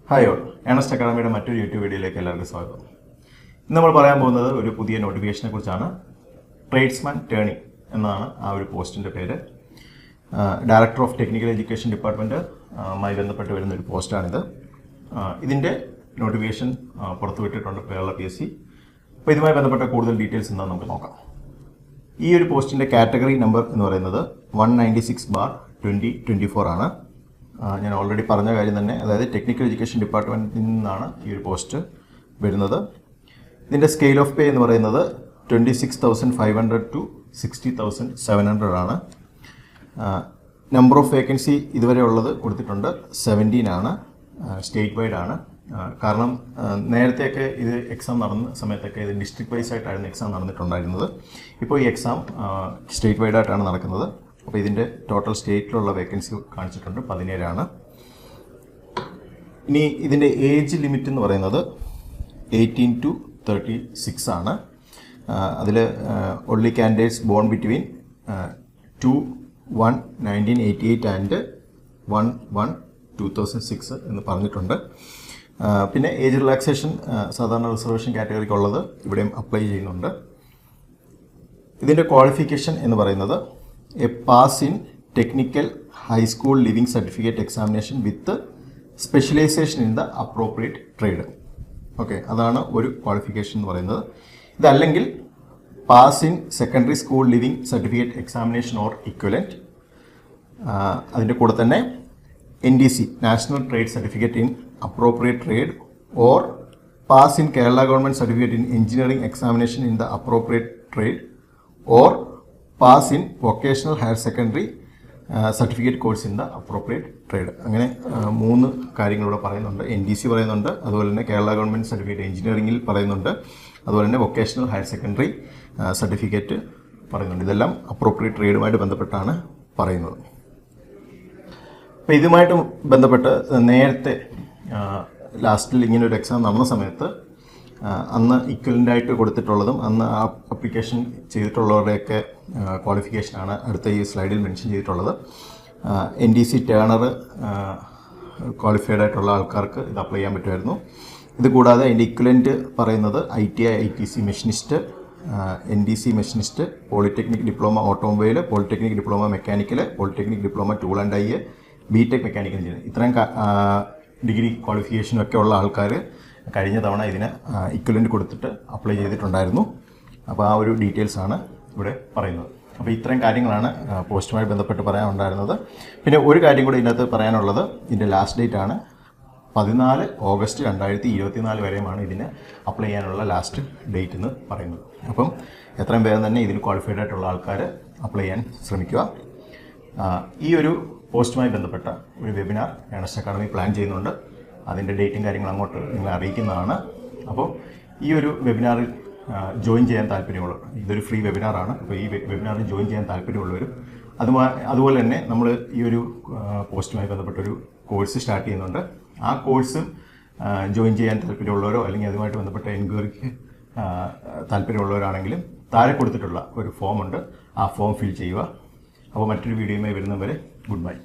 Hi all, Ernest അക്കാഡമിയുടെ മറ്റൊരു YouTube വീഡിയോയിലേക്ക് എല്ലാവർക്കും സ്വാഗതം. ഇന്ന് നമ്മൾ പറയാൻ പോകുന്നത് ഒരു പുതിയ നോട്ടിഫിക്കേഷനെ കുറിച്ചാണ്. ട്രേഡ്സ്മാൻ ടേണിംഗ് എന്നാണ് ആ ഒരു പോസ്റ്റിൻ്റെ പേര്. ഡയറക്ടർ ഓഫ് ടെക്നിക്കൽ എഡ്യൂക്കേഷൻ ഡിപ്പാർട്ട്മെൻറ്റുമായി ബന്ധപ്പെട്ട് വരുന്ന ഒരു പോസ്റ്റാണിത്. ഇതിൻ്റെ നോട്ടിഫിക്കേഷൻ പുറത്തുവിട്ടിട്ടുണ്ട് കേരള PSC. അപ്പോൾ ഇതുമായി ബന്ധപ്പെട്ട കൂടുതൽ ഡീറ്റെയിൽസ് എന്താണെന്ന് നമുക്ക് നോക്കാം. ഈ ഒരു പോസ്റ്റിൻ്റെ കാറ്റഗറി നമ്പർ എന്ന് പറയുന്നത് 196/2024 ആണ്. ഞാൻ ഓൾറെഡി പറഞ്ഞ കാര്യം തന്നെ, അതായത് ടെക്നിക്കൽ എഡ്യൂക്കേഷൻ ഡിപ്പാർട്ട്മെൻറ്റിൽ നിന്നാണ് ഈ ഒരു പോസ്റ്റ് വരുന്നത്. ഇതിൻ്റെ സ്കെയിൽ ഓഫ് പേ എന്ന് പറയുന്നത് 26,500 to 60,700 ആണ്. നമ്പർ ഓഫ് വേക്കൻസി ഇതുവരെ ഉള്ളത് കൊടുത്തിട്ടുണ്ട് 17 ആണ്. സ്റ്റേറ്റ് വൈഡ് ആണ്. കാരണം നേരത്തെയൊക്കെ ഇത് എക്സാം നടന്ന സമയത്തൊക്കെ ഇത് ഡിസ്ട്രിക്ട് വൈസ് ആയിട്ടായിരുന്നു എക്സാം നടന്നിട്ടുണ്ടായിരുന്നത്. ഇപ്പോൾ ഈ എക്സാം സ്റ്റേറ്റ് വൈഡ് ആയിട്ടാണ് നടക്കുന്നത്. അപ്പോൾ ഇതിൻ്റെ ടോട്ടൽ സ്റ്റേറ്റിലുള്ള വേക്കൻസി കാണിച്ചിട്ടുണ്ട് 17 ആണ്. ഇനി ഇതിൻ്റെ ഏജ് ലിമിറ്റ് എന്ന് പറയുന്നത് 18 to 36 ആണ്. അതിൽ only candidates born between 2/1/1988 and 1/1/2006 എന്ന് പറഞ്ഞിട്ടുണ്ട്. പിന്നെ ഏജ് റിലാക്സേഷൻ സാധാരണ റിസർവേഷൻ കാറ്റഗറിക്കുള്ളത് ഇവിടെയും അപ്ലൈ ചെയ്യുന്നുണ്ട്. ഇതിൻ്റെ ക്വാളിഫിക്കേഷൻ എന്ന് പറയുന്നത് a pass in technical high school leaving certificate examination with specialisation in the appropriate trade. Okay, അതാണ് ഒരു ക്വാളിഫിക്കേഷൻ എന്ന് പറയുന്നത്. ഇതല്ലെങ്കിൽ pass in secondary school leaving certificate examination or equivalent. അതിൻ്റെ കൂടെ തന്നെ NDC national trade certificate in appropriate trade or pass in Kerala government certificate in engineering examination in the appropriate trade or pass in vocational higher secondary certificate course in the appropriate trade. അങ്ങനെ 3 കാര്യങ്ങളിവിടെ പറയുന്നുണ്ട്. NDC പറയുന്നുണ്ട്, അതുപോലെ തന്നെ Kerala government certificate എഞ്ചിനീയറിംഗിൽ പറയുന്നുണ്ട്, അതുപോലെ തന്നെ vocational higher secondary certificate പറയുന്നുണ്ട്. ഇതെല്ലാം അപ്രോപ്രിയേറ്റ് ട്രേഡുമായിട്ട് ബന്ധപ്പെട്ടാണ് പറയുന്നത്. അപ്പോൾ ഇതുമായിട്ട് ബന്ധപ്പെട്ട് നേരത്തെ ലാസ്റ്റിൽ ഇങ്ങനെ ഒരു എക്സാം നടന്ന സമയത്ത് അന്ന് ഇക്വലൻ്റായിട്ട് കൊടുത്തിട്ടുള്ളതും അന്ന് ആ അപ്ലിക്കേഷൻ ചെയ്തിട്ടുള്ളവരുടെയൊക്കെ ക്വാളിഫിക്കേഷനാണ് അടുത്ത ഈ സ്ലൈഡിൽ മെൻഷൻ ചെയ്തിട്ടുള്ളത്. NDC ടേണർ ക്വാളിഫൈഡ് ആയിട്ടുള്ള ആൾക്കാർക്ക് ഇത് അപ്ലൈ ചെയ്യാൻ പറ്റുമായിരുന്നു. ഇത് കൂടാതെ അതിൻ്റെ ഇക്വലൻ്റ് പറയുന്നത് ITI ITC machinist, NDC machinist, polytechnic diploma automobile, polytechnic diploma mechanical, polytechnic diploma tool and IE, BTech mechanical engineering, ഇത്രയും ഡിഗ്രി ക്വാളിഫിക്കേഷനൊക്കെ ഉള്ള ആൾക്കാർ കഴിഞ്ഞ തവണ ഇതിന് ഇക്വലൻ്റ് കൊടുത്തിട്ട് അപ്ലൈ ചെയ്തിട്ടുണ്ടായിരുന്നു. അപ്പോൾ ആ ഒരു ഡീറ്റെയിൽസാണ് ഇവിടെ പറയുന്നത്. അപ്പോൾ ഇത്രയും കാര്യങ്ങളാണ് പോസ്റ്റുമായി ബന്ധപ്പെട്ട് പറയാനുണ്ടായിരുന്നത്. പിന്നെ ഒരു കാര്യം കൂടി ഇതിനകത്ത് പറയാനുള്ളത്, ഇതിൻ്റെ ലാസ്റ്റ് ഡേറ്റ് ആണ് 14 ഓഗസ്റ്റ് 2024 വരെയുമാണ് ഇതിന് അപ്ലൈ ചെയ്യാനുള്ള ലാസ്റ്റ് ഡേറ്റ് എന്ന് പറയുന്നത്. അപ്പം എത്രയും വേഗം തന്നെ ഇതിന് ക്വാളിഫൈഡ് ആയിട്ടുള്ള ആൾക്കാർ അപ്ലൈ ചെയ്യാൻ ശ്രമിക്കുക. ഈ ഒരു പോസ്റ്റുമായി ബന്ധപ്പെട്ട ഒരു വെബിനാർ ഏണസ്റ്റ് അക്കാഡമി പ്ലാൻ ചെയ്യുന്നുണ്ട്. അതിൻ്റെ ഡേറ്റും കാര്യങ്ങളും അങ്ങോട്ട് നിങ്ങളെ അറിയിക്കുന്നതാണ്. അപ്പോൾ ഈ ഒരു വെബിനാറിൽ ജോയിൻ ചെയ്യാൻ താല്പര്യമുള്ളവർ, ഇതൊരു ഫ്രീ വെബിനാറാണ്. അപ്പോൾ ഈ വെബിനാറിൽ ജോയിൻ ചെയ്യാൻ താല്പര്യമുള്ളവരും അതുപോലെ തന്നെ നമ്മൾ ഈ ഒരു പോസ്റ്റുമായി ബന്ധപ്പെട്ടൊരു കോഴ്സ് സ്റ്റാർട്ട് ചെയ്യുന്നുണ്ട്. ആ കോഴ്സ് ജോയിൻ ചെയ്യാൻ താല്പര്യമുള്ളവരോ അല്ലെങ്കിൽ അതുമായിട്ട് ബന്ധപ്പെട്ട എൻക്വയറിക്ക് താല്പര്യമുള്ളവരാണെങ്കിലും താഴെ കൊടുത്തിട്ടുള്ള ഒരു ഫോമുണ്ട്, ആ ഫോം ഫിൽ ചെയ്യുക. അപ്പോൾ മറ്റൊരു വീഡിയോയുമായി വരുന്നവരെ ഗുഡ് ബൈ.